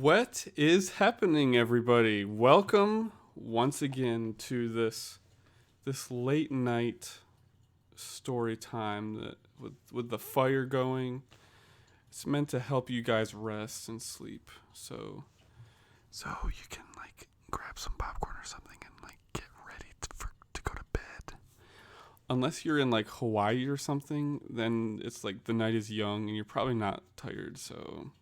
What is happening, everybody? Welcome once again to this late night story time that with the fire going. It's meant to help you guys rest and sleep. So you can like grab some popcorn or something and like get ready to go to bed. Unless you're in like Hawaii or something, then it's like the night is young and you're probably not tired. So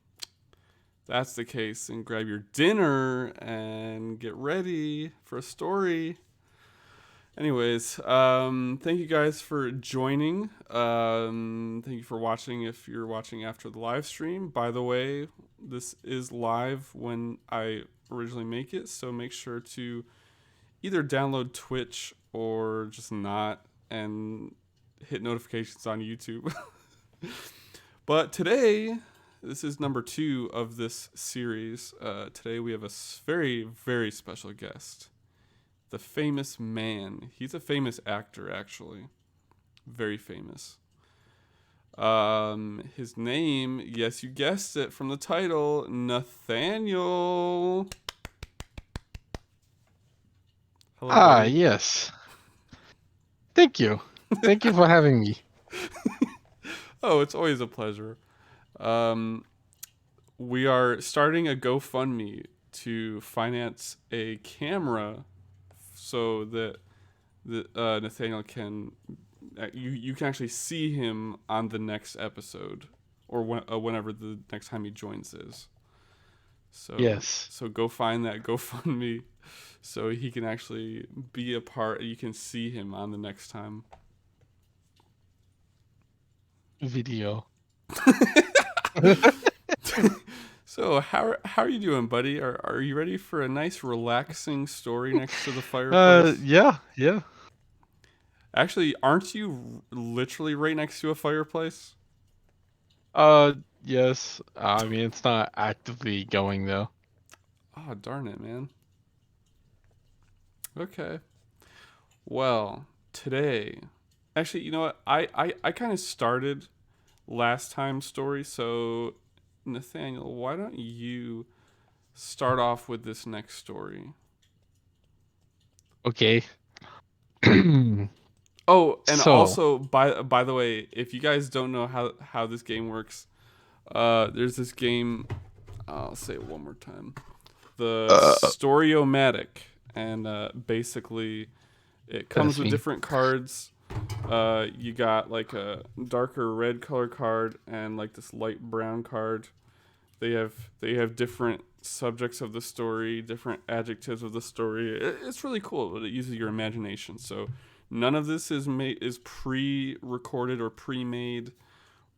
that's the case, and grab your dinner and get ready for a story. Anyways, thank you guys for joining. Thank you for watching if you're watching after the live stream. By the way, this is live when I originally make it, so make sure to either download Twitch or just not and hit notifications on YouTube. But today, this is number 2 of this series. Today we have a very, very special guest. The famous man. He's a famous actor, actually. Very famous. His name, yes, you guessed it from the title, Nathaniel. Hello, buddy. Yes. Thank you. Thank you for having me. Oh, it's always a pleasure. Um, we are starting a GoFundMe to finance a camera so that Nathaniel can you can actually see him on the next episode or whenever the next time he joins is. So Yes. so go find that GoFundMe so he can actually be a part. You can see him on the next time. Video. So how are you doing, buddy? Are you ready for a nice relaxing story next to the fireplace? Yeah. Actually, aren't you literally right next to a fireplace? Uh, yes. I mean, it's not actively going though. Oh, darn it, man. Okay. Well, today, actually, you know what? I kind of started last time's story, so Nathaniel, why don't you start off with this next story? Okay. Oh, and So, also by the way, if you guys don't know how this game works, there's this game. I'll say it one more time. The uh, Storyomatic, and basically it comes that's with me. different cards. You got like a darker red color card and like this light brown card. They have different subjects of the story, different adjectives of the story. It's really cool, but it uses your imagination. So none of this is pre-recorded or pre-made.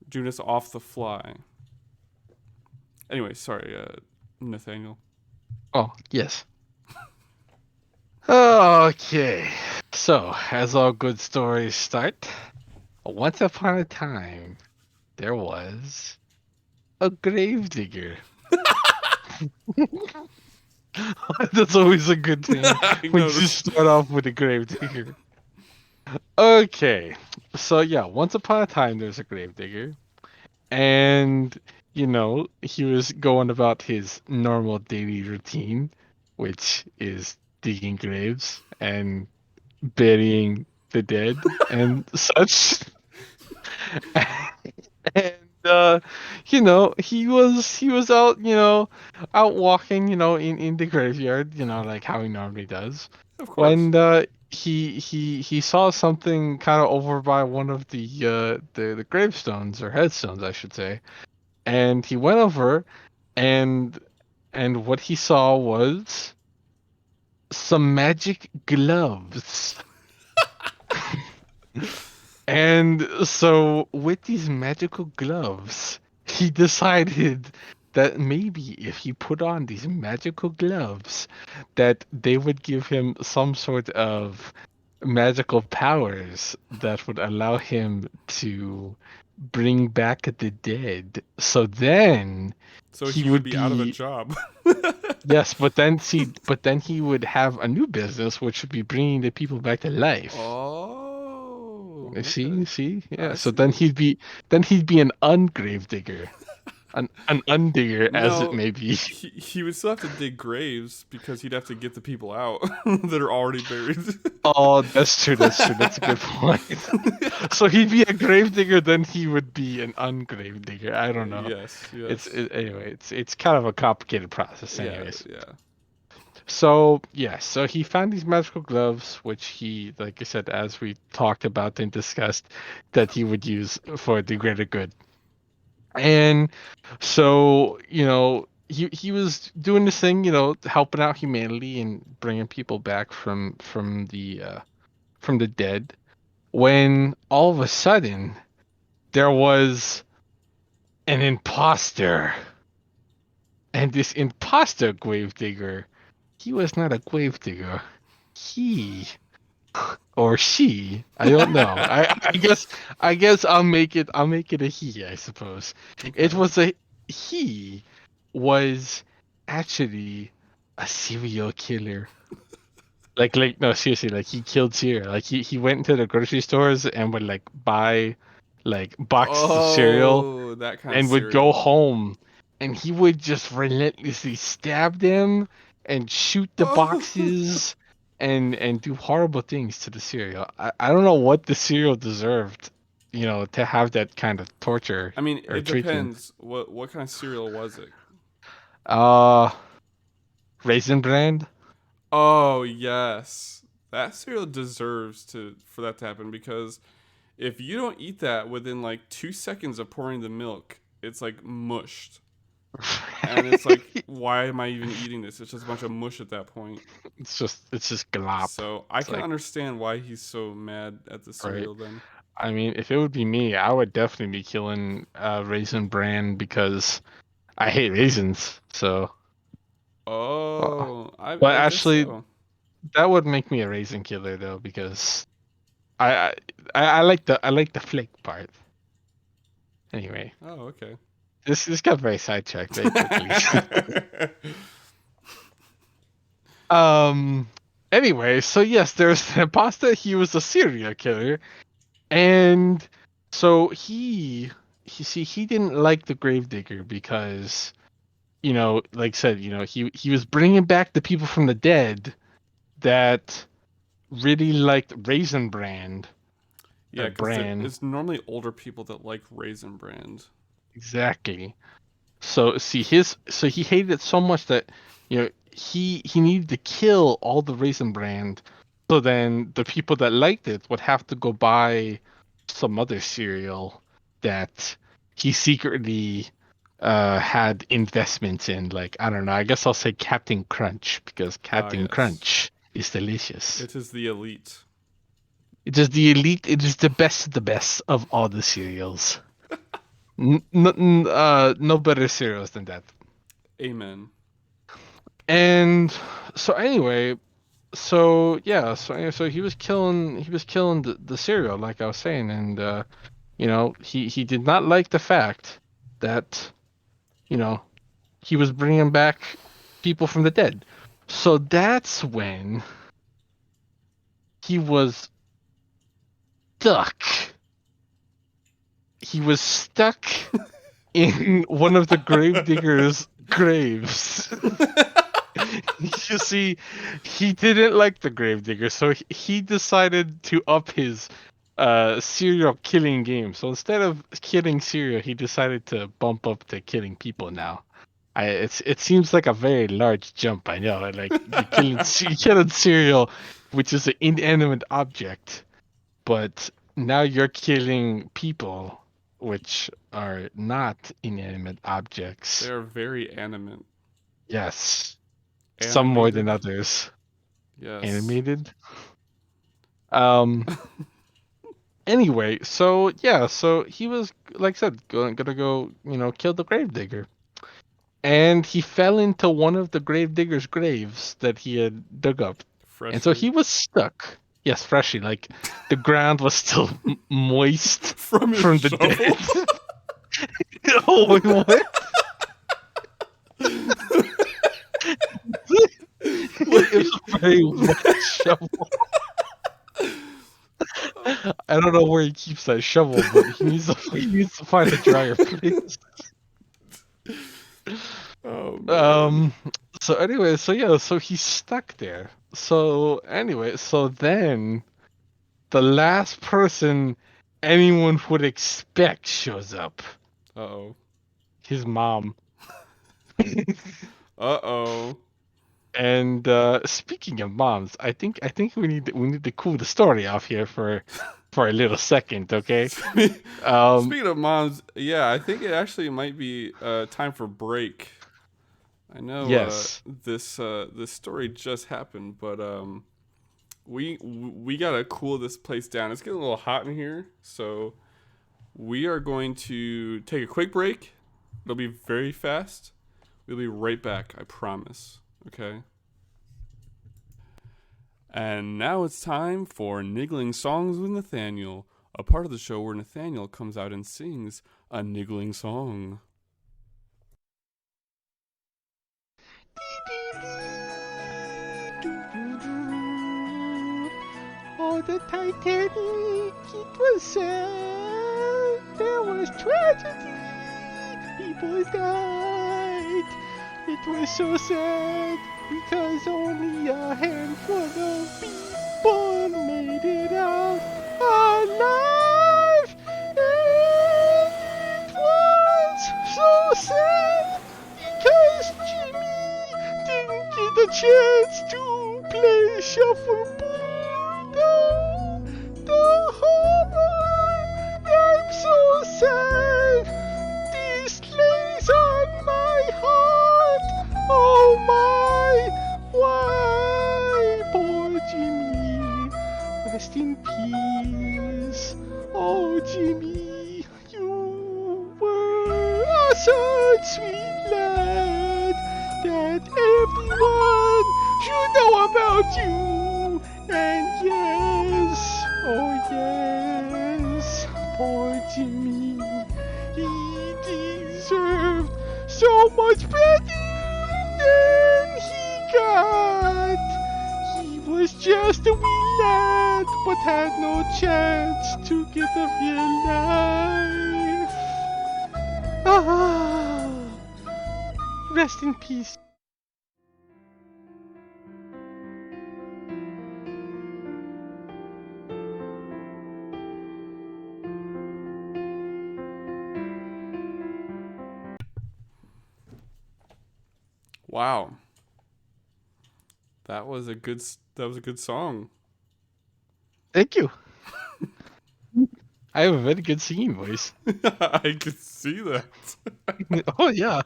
Do this off the fly. Anyway, sorry, Nathaniel. Oh, yes. Okay. So, as all good stories start, once upon a time, there was a gravedigger. That's always a good thing I when you noticed. start off with a gravedigger. Okay, so yeah, once upon a time there's a gravedigger, and he was going about his normal daily routine, which is digging graves and burying the dead and such. And he was out, out walking, in the graveyard, like how he normally does. Of course. When he saw something kind of over by one of the gravestones or headstones, I should say, and he went over, and what he saw was some magic gloves. And so, with these magical gloves, he decided that maybe if he put on these magical gloves, that they would give him some sort of magical powers that would allow him to bring back the dead. So then So he he would would be out of a be, job. yes, but then he would have a new business, which would be bringing the people back to life. Oh, You okay. see, yeah. I So see. then he'd be an ungrave digger. an undigger, as it No, may be. he would still have to dig graves because he'd have to get the people out that are already buried. Oh, that's true. That's true. That's a good point. So he'd be a gravedigger, then he would be an ungravedigger. I don't know. Yes, yes. Anyway. It's kind of a complicated process, Yeah, anyways. yeah. So yeah, so he found these magical gloves, which he, like I said, as we talked about and discussed, that he would use for the greater good. And so, he was doing this thing, helping out humanity and bringing people back from the dead. When all of a sudden there was an imposter, and this imposter gravedigger, he was not a gravedigger. He or she, I don't know. I guess I'll make it a he, I suppose. It Okay. was a he was actually a serial killer. Like no, seriously, like he killed cereal. Like he went into the grocery stores and would like buy like boxes of cereal Oh, that kind of and would go cereal. home and he would just relentlessly stab them and shoot the Oh. boxes and do horrible things to the cereal. I don't know what the cereal deserved, to have that kind of torture I mean, or it treatment. depends. What kind of cereal was it? Uh Raisin Brand? Oh, yes. That cereal deserves to for that to happen because if you don't eat that within like 2 seconds of pouring the milk, it's like mushed. And it's like, why am I even eating this? It's just a bunch of mush at that point. It's just glop. So I It's can like, understand why he's so mad at the right. cereal then. I mean, if it would be me, I would definitely be killing Raisin Bran because I hate raisins. So, uh, Oh, but I guess actually, so. that would make me a raisin killer though, because I I, I like the flake part. Anyway, Oh, okay. this got very sidetracked very quickly. um. Anyway, so yes, there's the imposter. He was a serial killer, and so he didn't like the gravedigger because like I said, he was bringing back the people from the dead that really liked Raisin Brand or Yeah, because Bran. it's normally older people that like Raisin Brand. Exactly. So he hated it so much that he needed to kill all the Raisin Brand, so then the people that liked it would have to go buy some other cereal that he secretly had investments in. Like, I don't know, I guess I'll say Captain Crunch, because Ah, Captain yes. Crunch is delicious. It is the elite. It is the elite. It is the best of the best of all the cereals. No better cereals than that. Amen. And so anyway, so he was killing the cereal, like I was saying, and he did not like the fact that you know he was bringing back people from the dead. So that's when he was stuck. He was stuck in one of the gravedigger's graves. You see, he didn't like the gravedigger, so he decided to up his serial killing game. So instead of killing cereal, he decided to bump up to killing people now. It seems like a very large jump. I know, like you're killing cereal, which is an inanimate object, but now you're killing people, which are not inanimate They objects. are very animate. Yes, some more than Animated? others. Yes. Animated. Um. Anyway, so yeah, so he was, like I said, gonna go, kill the gravedigger, and he fell into one of the gravedigger's graves that he had dug up, and so Freshly. he was stuck. Yes, freshly, like the ground was still moist From his from the shovel? dead. Oh, wait, what? It Wait. was a very wet shovel. I don't know where he keeps that shovel, but he needs to find a drier place. Oh man. Um. So anyway, so yeah, so he's stuck there. So anyway, so then the last person anyone would expect shows up. Uh-oh. His mom. Uh-oh. And speaking of moms, I think we need to cool the story off here for a little second, okay? Um, Speaking of moms, yeah, I think it actually might be time for break. I know yes. this story just happened, but we gotta cool this place down. It's getting a little hot in here, so we are going to take a quick break. It'll be very fast. We'll be right back, I promise. Okay. And now it's time for Niggling Songs with Nathaniel, a part of the show where Nathaniel comes out and sings a niggling song. Oh, the Titanic, it was sad. There was tragedy. People died. It was so sad because only a handful of people made it out alive. And it was so sad because Jimmy didn't get a chance to play shuffleboard. No, the horror. I'm so sad. This lays on my heart. Oh my, why, poor Jimmy. Rest in peace. Oh Jimmy, you were such sweet lad that everyone should know about you. And yes, oh yes, poor Jimmy, he deserved so much better than he got. He was just a wee lad, but had no chance to get a real life. Ah, rest in peace. Wow, that was a good song. Thank you. I have a very good singing voice. I could see that. Oh yeah.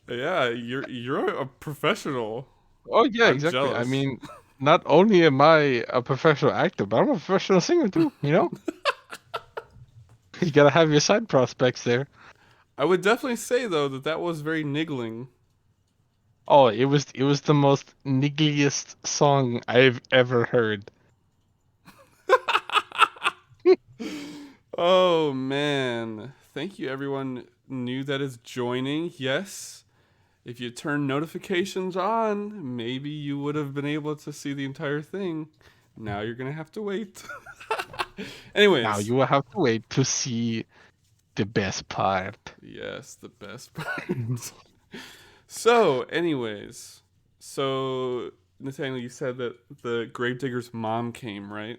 Yeah, you're a professional. Oh yeah, I'm exactly. I jealous. mean, not only am I a professional actor, but I'm a professional singer too, you know? You gotta have your side prospects there. I would definitely say though that was very niggling. Oh, it was the most niggliest song I've ever heard. Oh man. Thank you everyone new that is joining. Yes. If you turn notifications on, maybe you would have been able to see the entire thing. Now you're going to have to wait. Now Anyways, you will have to wait to see the best part. yes, the best part. So, Nathaniel, you said that the gravedigger's mom came, right?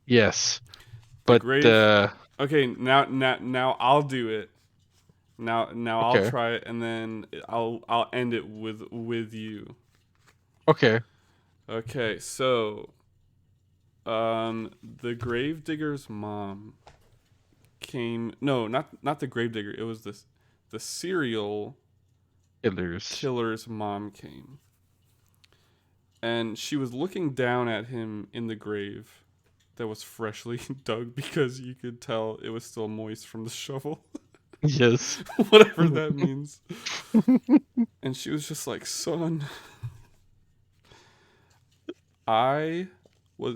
Yes, The but grave. Okay, now I'll do it. Now I'll okay, try it, and then I'll end it with you. okay, Okay, so the gravedigger's mom came. No, not the gravedigger. It was the serial killers. killer's mom came, and she was looking down at him in the grave that was freshly dug because you could tell it was still moist from the shovel, Yes. whatever that means. And she was just like, "Son, I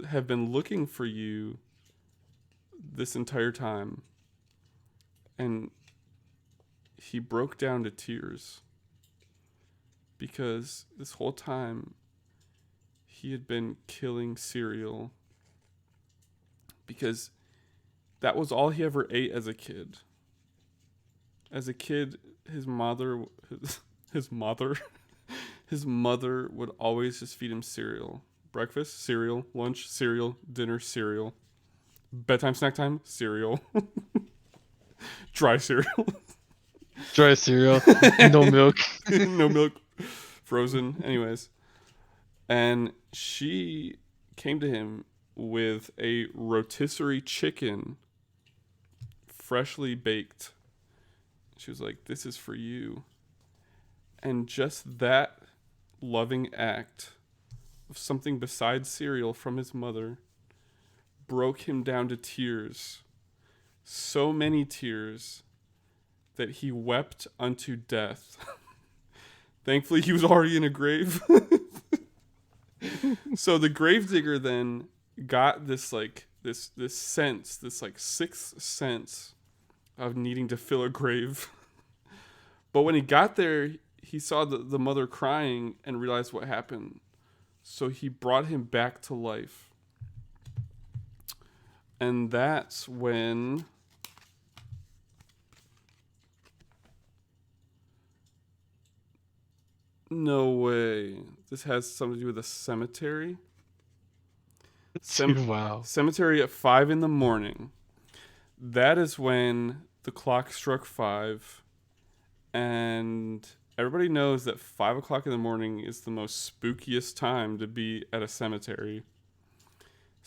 have been looking for you this entire time," and he broke down to tears because this whole time he had been killing cereal because that was all he ever ate as a kid. As a kid, his mother his mother his mother would always just feed him cereal. Breakfast, cereal, lunch, cereal, dinner, cereal. Bedtime snack time, cereal. Dry cereal. Dry cereal, no milk. No milk, frozen. Anyways. And she came to him with a rotisserie chicken, freshly baked. She was like, "This is for you." And just that loving act of something besides cereal from his mother broke him down to tears. So many tears that he wept unto death. Thankfully, he was already in a grave. So the gravedigger then got this like this sense, this like sixth sense of needing to fill a grave. But when he got there, he saw the mother crying and realized what happened. So he brought him back to life. And that's when no way. This has something to do with a cemetery. Wow. Cemetery at 5 in the morning. That is when the clock struck 5, and everybody knows that 5 o'clock in the morning is the most spookiest time to be at a cemetery.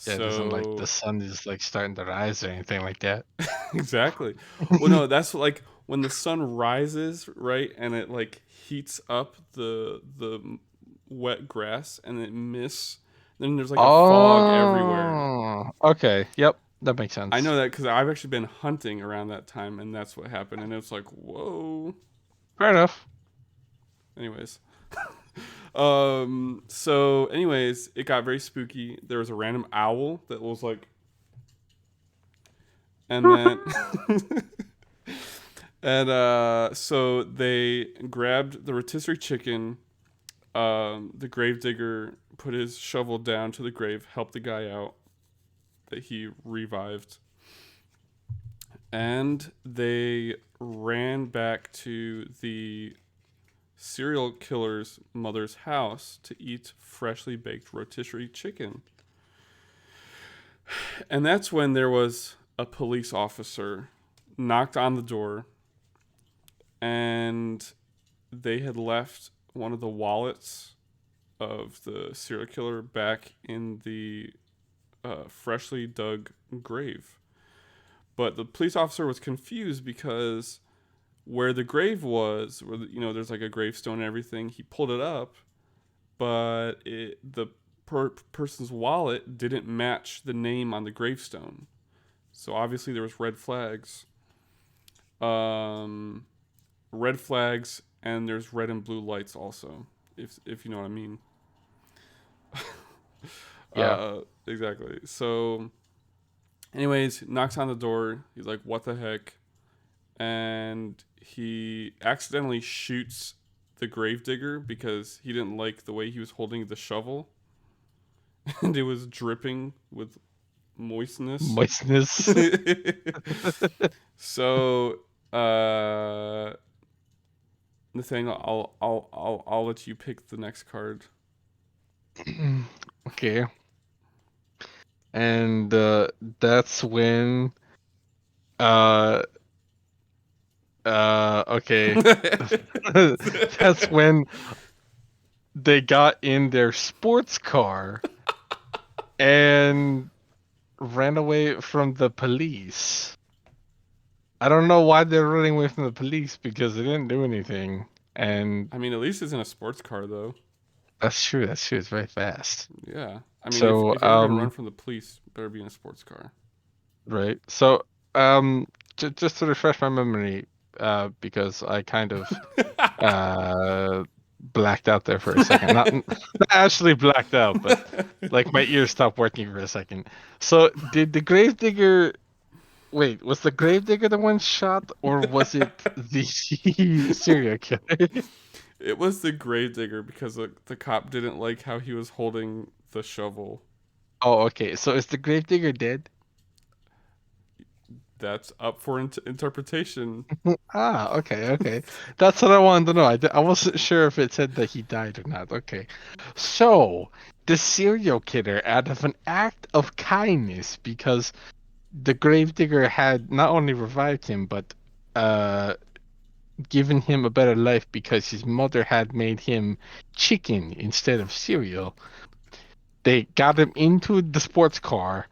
Yeah, it So doesn't like the sun is like starting to rise or anything like that. exactly. Well, no, that's like when the sun rises, right, and it like heats up the wet grass, and it mists. Then there's like a fog everywhere. Oh, okay. Yep, that makes I sense. know that because I've actually been hunting around that time, and that's what happened. And it's like, whoa. Fair enough. Anyways, so anyways, it got very spooky. There was a random owl that was like, and then, and so they grabbed the rotisserie chicken. The gravedigger put his shovel down to the grave, helped the guy out that he revived, and they ran back to the serial killer's mother's house to eat freshly baked rotisserie chicken. And that's when there was a police officer knocked on the door, and they had left one of the wallets of the serial killer back in the freshly dug grave. But the police officer was confused because where the grave was, where there's like a gravestone and everything, he pulled it up, but the person's wallet didn't match the name on the gravestone. So obviously there was red flags. Red flags, and there's red and blue lights also, if you know what I mean. Yeah. Exactly. So, anyways, knocks on the door. He's like, "What the heck?" And he accidentally shoots the gravedigger because he didn't like the way he was holding the shovel, and it was dripping with moistness. Moistness. So, Nathaniel, I'll let you pick the next card. Okay. And that's when okay. That's when they got in their sports car and ran away from the police. I don't know why they're running away from the police because they didn't do anything. And I mean, at least it's in a sports car, though. that's true. That's true. It's very fast. Yeah. I mean, if, So, if you're ever gonna run from the police, better be in a sports car. right. So, just to refresh my memory, because I kind of blacked out there for a second. Not actually blacked out, but like my ears stopped working for a second. So, did the gravedigger? Wait, was the gravedigger the one shot, or was it the serial killer? It was the gravedigger because the cop didn't like how he was holding the shovel. Oh, okay. So is the gravedigger dead? That's up for interpretation. Ah, okay, okay. That's what I wanted to know. I wasn't sure if it said that he died or not. Okay. So, the serial killer, out of an act of kindness, because the gravedigger had not only revived him, but uh, given him a better life because his mother had made him chicken instead of cereal, they got him into the sports car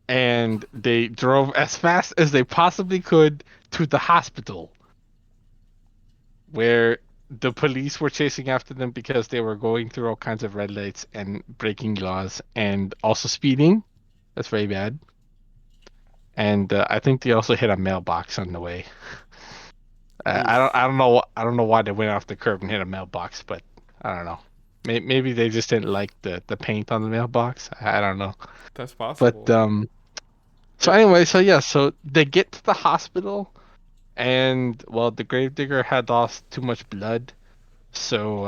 and they drove as fast as they possibly could to the hospital where the police were chasing after them because they were going through all kinds of red lights and breaking laws and also speeding. That's very bad. And I think they also hit a mailbox on the way. Oof. I don't know why they went off the curb and hit a mailbox, but I don't know. Maybe they just didn't like the paint on the mailbox. I don't know. That's But possible. so It, anyway, so yeah, so they get to the hospital and well, the gravedigger had lost too much blood, so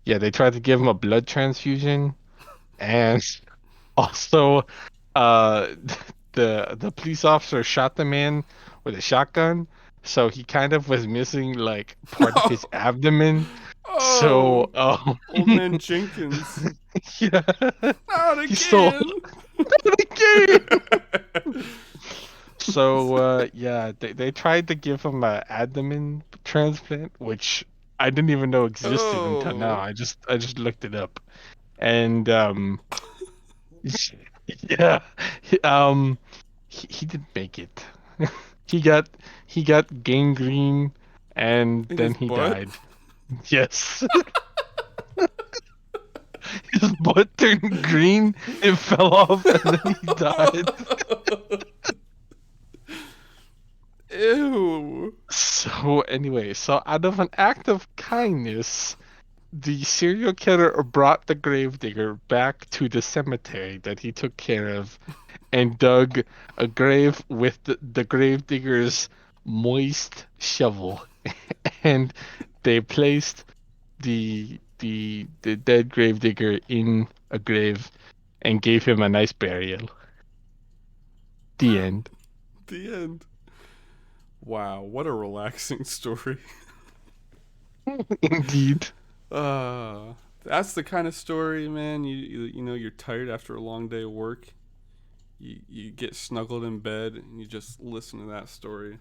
yeah, they tried to give him a blood transfusion, and also uh the police officer shot the man with a shotgun, so he kind of was missing like part of his abdomen. So oh, old man Jenkins. yeah, Not he stole again. the game. So yeah, they tried to give him a abdomen transplant, which I didn't even know existed until now. oh. I just looked it up. And yeah, he didn't make it. He got he got gangrene and In then his he butt? died. Yes. His butt turned green, it fell off, and then he died. Ew. So anyway, so out of an act of kindness, the serial killer brought the gravedigger back to the cemetery that he took care of and dug a grave with the gravedigger's moist shovel. And they placed the dead gravedigger in a grave and gave him a nice burial. The end. The end. Wow, what a relaxing story. Indeed. Uh, that's the kind of story, man. You know you're tired after a long day of work. You get snuggled in bed and you just listen to that story.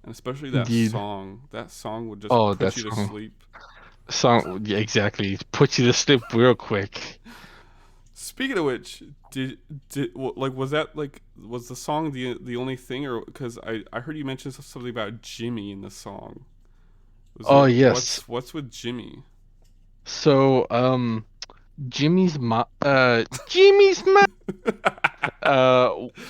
And especially that Indeed. song. That song would just Oh, put that you to song. sleep. Yeah, exactly. Put you to sleep real quick. Speaking of which, like was the song the only thing, or because I heard you mention something about Jimmy in the song? Was Oh there yes. what's with Jimmy? So Jimmy's mom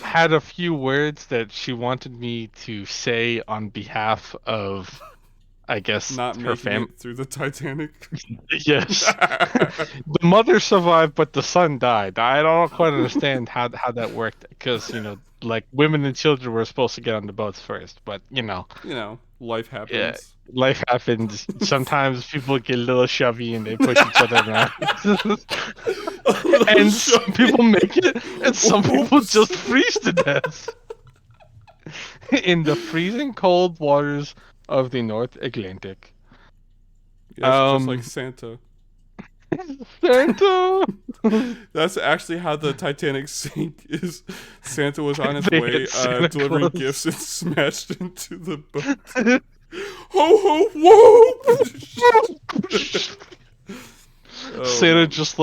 had a few words that she wanted me to say on behalf of, I guess, Not her making fam. it through the Titanic. Yes. The mother survived, but the son died. I don't quite understand how that worked because, like women and children were supposed to get on the boats first, but You know, life yeah, happens. life happens. Sometimes people get a little shovey and they push each other around. A little And some shoving. people make it, and some people Whoops. just freeze to death in the freezing cold waters of the North Atlantic. Yes, just like Um, Santa. Santa. That's actually how the Titanic sank. Is Santa was on his They way hit Santa delivering Claus. gifts and smashed into the boat. Ho ho whoa! Oh Santa man. just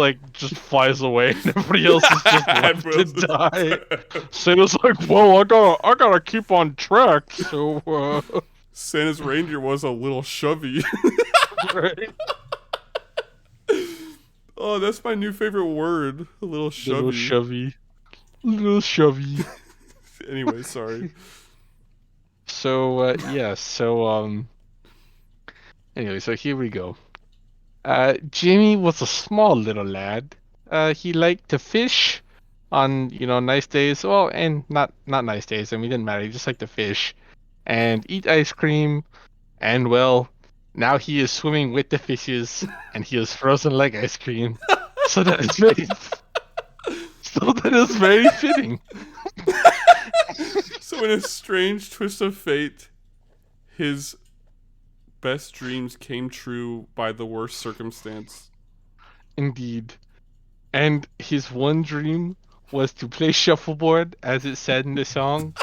flies away, and everybody else is just left to Everyone's die. dead. Santa's like, "Whoa, I gotta keep on track." So, Santa's reindeer was a little shovey. right, Oh, that's my new favorite word. A little little shovey. shovey, little shovey. Anyway, sorry. So, yeah. So, anyway, so here we go. Jimmy was a small little lad. He liked to fish on, nice days. Well, and not nice days. I mean, it didn't matter. He just liked to fish and eat ice cream. And well, now he is swimming with the fishes, and he is frozen like ice cream. So that is very So that is very fitting. So in a strange twist of fate, his best dreams came true by the worst circumstance. Indeed. And his one dream was to play shuffleboard, as it said in the song,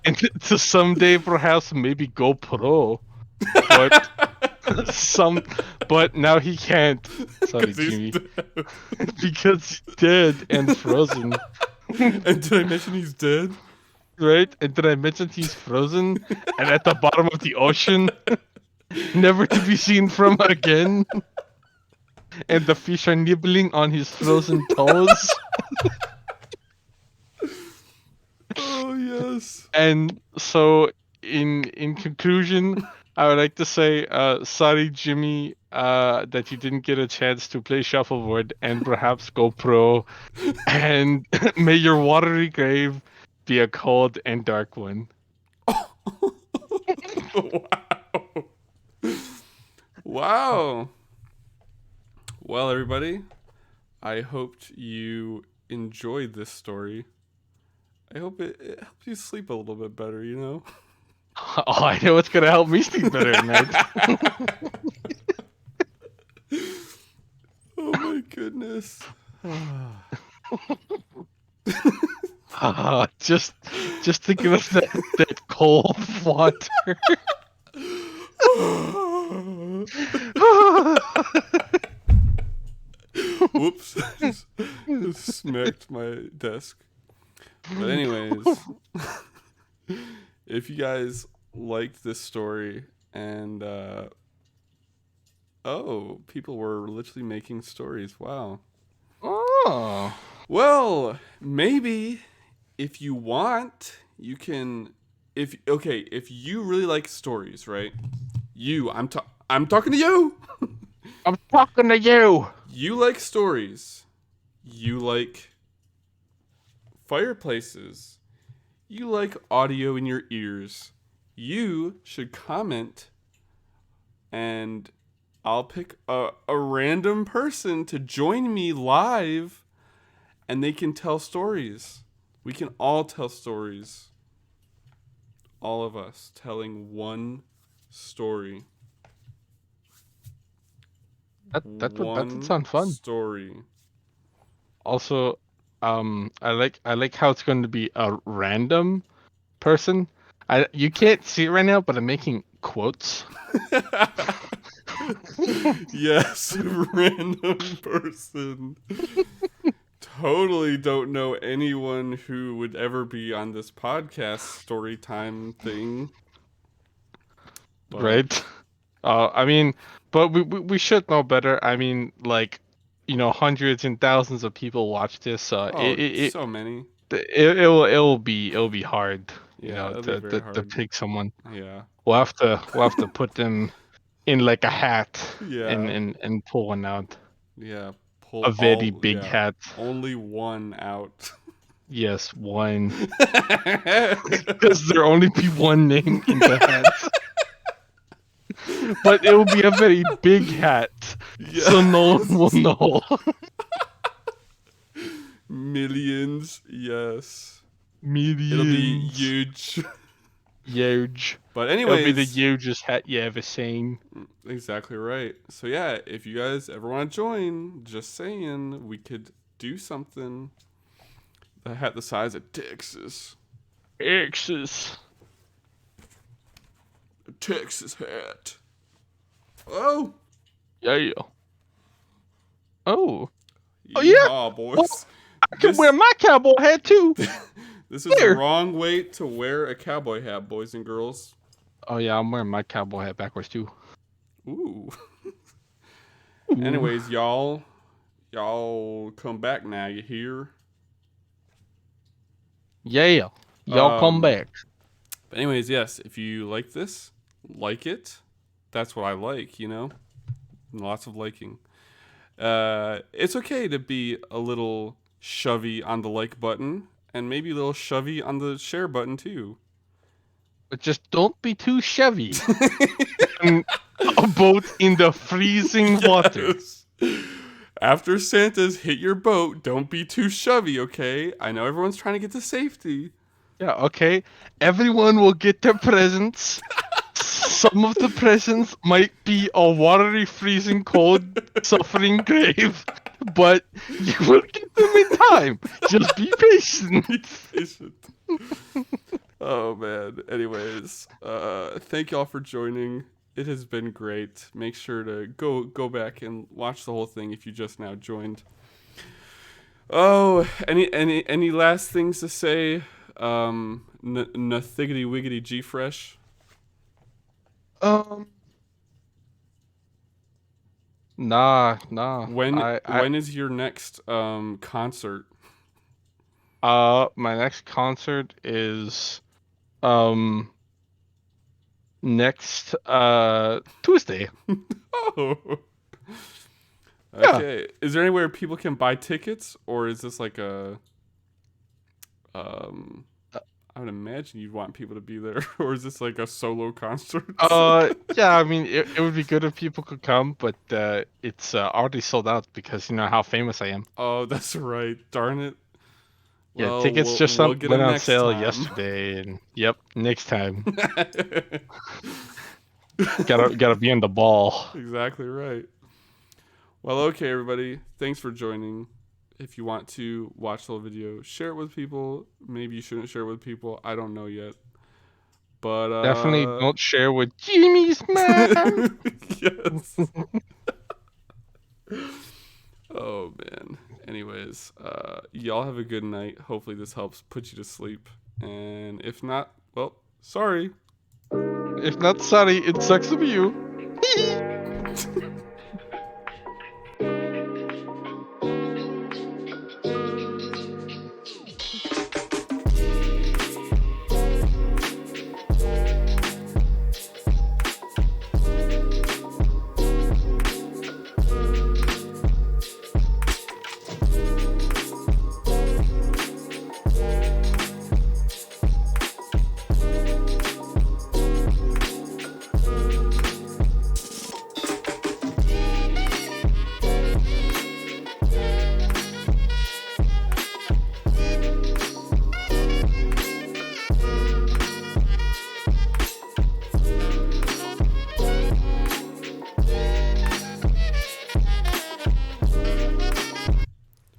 and to someday perhaps maybe go pro. But but now he can't. Sorry, Because he's Jimmy. dead. Because he's dead and frozen. And did I mention he's dead? Right? And did I mention he's frozen and at the bottom of the ocean? Never to be seen from again. And the fish are nibbling on his frozen toes. Oh, yes. And so, in conclusion, I would like to say, sorry, Jimmy, that you didn't get a chance to play shuffleboard and perhaps go pro. And may your watery grave be a cold and dark one. Wow. Wow. Well, everybody, I hoped you enjoyed this story. I hope it helped you sleep a little bit better, you know? Oh, I know what's gonna help me sleep better at night. Oh my goodness. Just thinking of that cold water. Whoops. Just smacked my desk. But anyways, if you guys liked this story and people were literally making stories. Wow. Oh. Well, maybe if you want, you can if you really like stories, right? I'm talking to you. I'm talking to you. You like stories. You like fireplaces. You like audio in your ears. You should comment and I'll pick a random person to join me live and they can tell stories. We can all tell stories. All of us telling one story. That would sound fun. Story. Also, I like how it's going to be a random person. You can't see it right now, but I'm making quotes. Yes, random person. Totally don't know anyone who would ever be on this podcast story time thing. But, right? I mean, but we should know better. I mean, like, hundreds and thousands of people watch this. So so many. It'll be hard, It'll be to very hard. pick someone. Yeah. We'll have to put them in like a hat. Yeah. And pull one out. Yeah. Pull a very big hat. Only one out. Yes, one. Because there'll only be one name in the hat. But it will be a very big hat. Yeah. So no one will know. Millions, yes. Millions. It'll be huge. Huge. But anyways, it'll be the hugest hat you ever seen. Exactly right. So yeah, if you guys ever want to join, just saying, we could do something. A hat the size of Texas. Texas. A Texas hat. Oh. Yeah. Oh. Oh yeah, boys. Well, I can wear my cowboy hat too. This is the wrong way to wear a cowboy hat, boys and girls. Oh yeah, I'm wearing my cowboy hat backwards too. Ooh. Anyways, y'all come back now. You hear? Yeah, y'all come back. But anyways, yes, if you like this, like it. That's what I like, Lots of liking. It's okay to be a little shovey on the like button and maybe a little shovey on the share button too. But just don't be too Chevy. A boat in the freezing water. After Santa's hit your boat, don't be too shovey, okay? I know everyone's trying to get to safety. Yeah, okay. Everyone will get their presents. Some of the presents might be a watery, freezing cold, suffering grave, but you will get them in time. Just be patient. Be patient. Oh man. Anyways, thank y'all for joining. It has been great. Make sure to go back and watch the whole thing if you just now joined. Oh, any last things to say? Thiggity wiggity G fresh. Um, nah. When is your next concert? My next concert is um next Tuesday. Oh. Yeah. Okay. Is there anywhere people can buy tickets, or is this like a um? I would imagine you'd want people to be there, or is this like a solo concert? Yeah, I mean, it would be good if people could come, but it's already sold out because you know how famous I am. Oh, that's right. Darn it. Yeah, Well, tickets just we'll get went them on next sale time. yesterday, and yep, next time. Gotta be on the ball. Exactly right. Well, okay, everybody. Thanks for joining. If you want to watch the whole video, share it with people. Maybe you shouldn't share it with people. I don't know yet. But Definitely don't share with Jimmy's man. yes. Oh man. Anyways, y'all have a good night. Hopefully this helps put you to sleep. And if not, well, sorry. If not, sorry, it sucks to be you.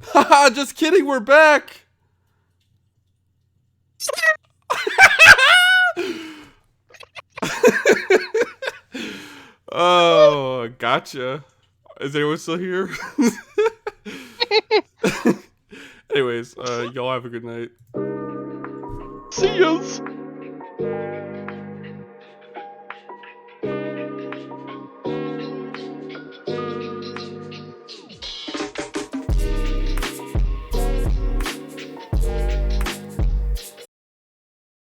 Haha, just kidding, we're back. Oh, gotcha. Is anyone still here? Anyways, y'all have a good night. See yous.